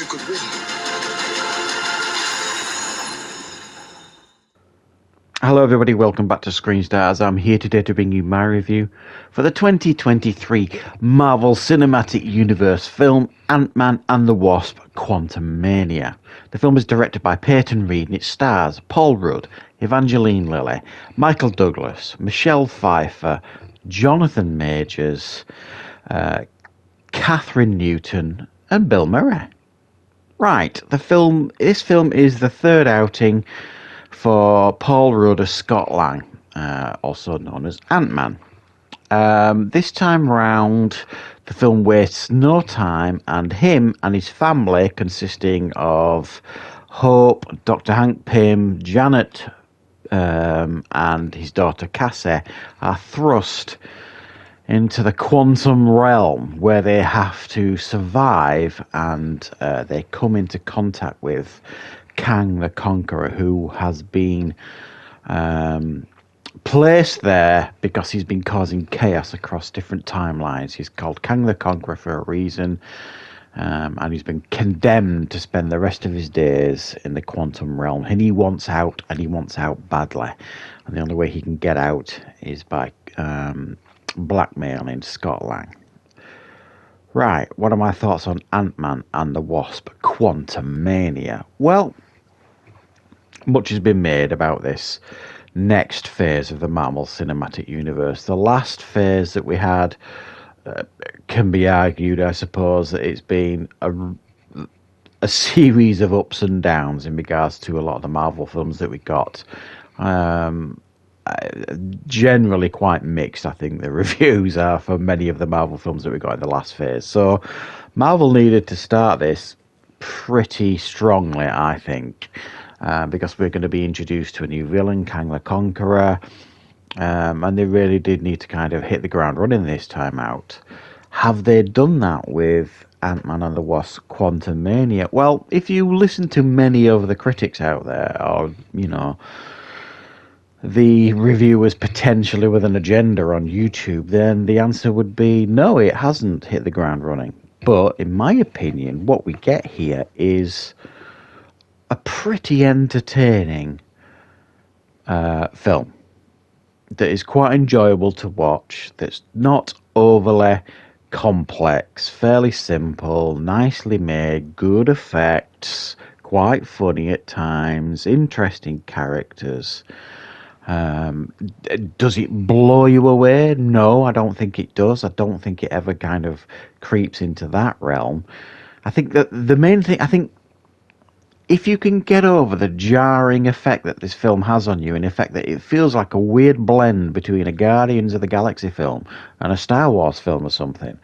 could win. Hello everybody, welcome back to Screenstars. I'm here today to bring you my review for the 2023 Marvel Cinematic Universe film Ant-Man and the Wasp Quantumania. The film is directed by Peyton Reed and it stars Paul Rudd, Evangeline Lilly, Michael Douglas, Michelle Pfeiffer, Jonathan Majors, Catherine Newton and Bill Murray. Right, this film is the third outing for Paul Rudd as Scott Lang, also known as Ant-Man. This time round, the film wastes no time, and him and his family, consisting of Hope, Dr. Hank Pym, Janet, and his daughter Cassie, are thrust into the quantum realm where they have to survive, and they come into contact with Kang the Conqueror, who has been placed there because he's been causing chaos across different timelines. He's called Kang the Conqueror for a reason, and he's been condemned to spend the rest of his days in the quantum realm. And he wants out, and he wants out badly. And the only way he can get out is by blackmailing Scott Lang. Right, what are my thoughts on Ant-Man and the Wasp Quantumania? Well, much has been made about this next phase of the Marvel Cinematic Universe. The last phase that we had can be argued, I suppose, that it's been a series of ups and downs in regards to a lot of the Marvel films that we got. Generally quite mixed, I think the reviews are for many of the Marvel films that we got in the last phase. So Marvel needed to start this pretty strongly, I think. Because we're going to be introduced to a new villain, Kang the Conqueror, and they really did need to kind of hit the ground running this time out. Have they done that with Ant-Man and the Wasp Quantumania? Well, if you listen to many of the critics out there, or, you know, the reviewers potentially with an agenda on YouTube, then the answer would be no, it hasn't hit the ground running. But in my opinion, what we get here is a pretty entertaining film that is quite enjoyable to watch, that's not overly complex, fairly simple, nicely made, good effects, quite funny at times, interesting characters. Does it blow you away? No, I don't think it does. I don't think it ever kind of creeps into that realm. I think that the main thing, if you can get over the jarring effect that this film has on you, in effect that it feels like a weird blend between a Guardians of the Galaxy film and a Star Wars film or something,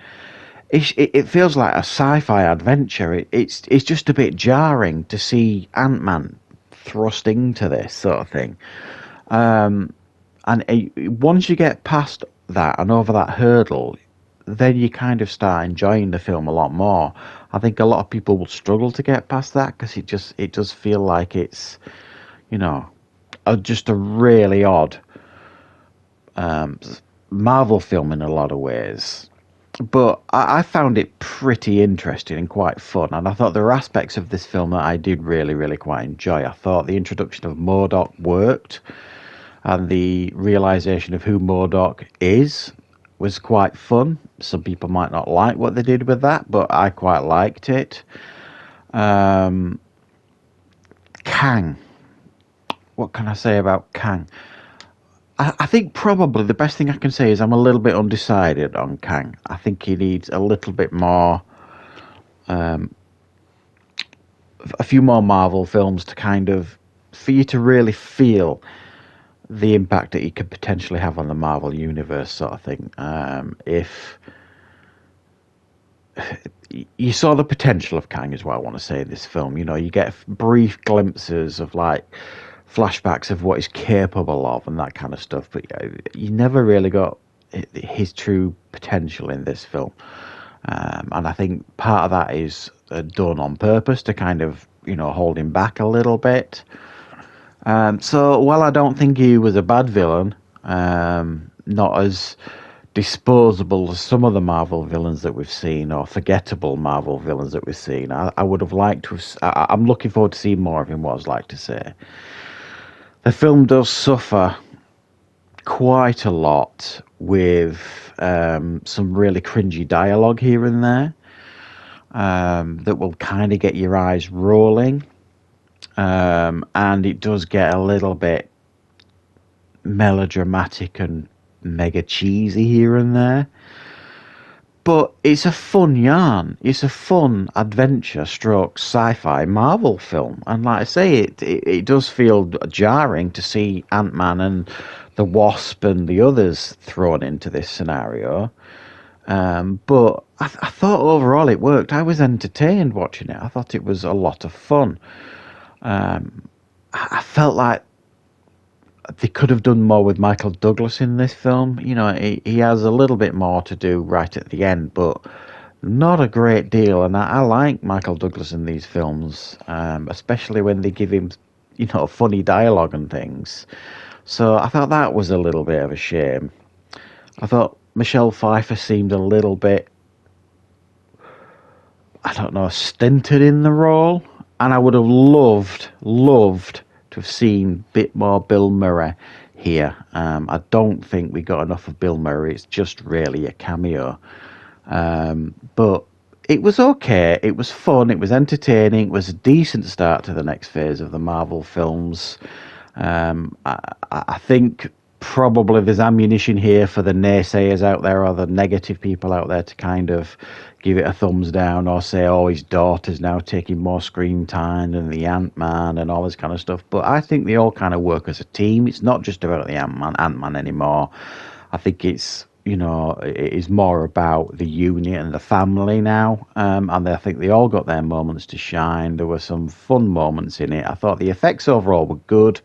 it feels like a sci-fi adventure. It's just a bit jarring to see Ant-Man thrust into this sort of thing. Once you get past that and over that hurdle, then you kind of start enjoying the film a lot more. I think a lot of people will struggle to get past that because it does feel like it's, you know, just a really odd Marvel film in a lot of ways. But I found it pretty interesting and quite fun, and I thought there were aspects of this film that I did really, really quite enjoy. I thought the introduction of MODOK worked, and the realization of who MODOK is was quite fun. Some people might not like what they did with that, but I quite liked it. Kang. What can I say about Kang? I think probably the best thing I can say is I'm a little bit undecided on Kang. I think he needs a little bit more, a few more Marvel films to kind of, for you to really feel the impact that he could potentially have on the Marvel universe, sort of thing. If you saw the potential of Kang, is what I want to say in this film. You know, you get brief glimpses of like flashbacks of what he's capable of and that kind of stuff, but you never really got his true potential in this film. And I think part of that is done on purpose to kind of, you know, hold him back a little bit. So while I don't think he was a bad villain, not as disposable as some of the Marvel villains that we've seen, or forgettable Marvel villains that we've seen. I would have liked to have. I'm looking forward to seeing more of him. What I was like to say, the film does suffer quite a lot with some really cringy dialogue here and there that will kind of get your eyes rolling, and it does get a little bit melodramatic and mega cheesy here and there. But it's a fun yarn. It's a fun adventure stroke sci-fi Marvel film. And like I say, it does feel jarring to see Ant-Man and the Wasp and the others thrown into this scenario. But I thought overall it worked. I was entertained watching it. I thought it was a lot of fun. I felt like they could have done more with Michael Douglas in this film. You know, he has a little bit more to do right at the end, but not a great deal. And I like Michael Douglas in these films, especially when they give him, you know, funny dialogue and things. So I thought that was a little bit of a shame. I thought Michelle Pfeiffer seemed a little bit, I don't know, stinted in the role. And I would have loved to have seen a bit more Bill Murray here. I don't think we got enough of Bill Murray. It's just really a cameo. But it was okay. It was fun. It was entertaining. It was a decent start to the next phase of the Marvel films. I think probably there's ammunition here for the naysayers out there or the negative people out there to kind of give it a thumbs down or say, oh, his daughter's now taking more screen time than the Ant-Man and all this kind of stuff. But I think they all kind of work as a team. It's not just about the Ant-Man anymore. I think it's, you know, it is more about the unit and the family now. And I think they all got their moments to shine. There were some fun moments in it. I thought the effects overall were good.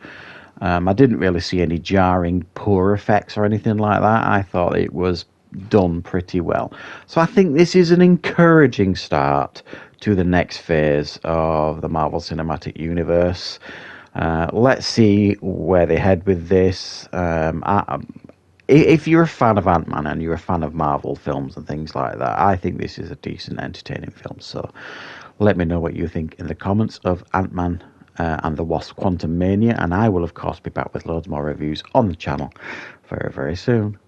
I didn't really see any jarring, poor effects or anything like that. I thought it was done pretty well. So I think this is an encouraging start to the next phase of the Marvel Cinematic Universe. Let's see where they head with this. If you're a fan of Ant-Man and you're a fan of Marvel films and things like that, I think this is a decent, entertaining film. So let me know what you think in the comments of Ant-Man and the Wasp Quantumania, and I will, of course, be back with loads more reviews on the channel very, very soon.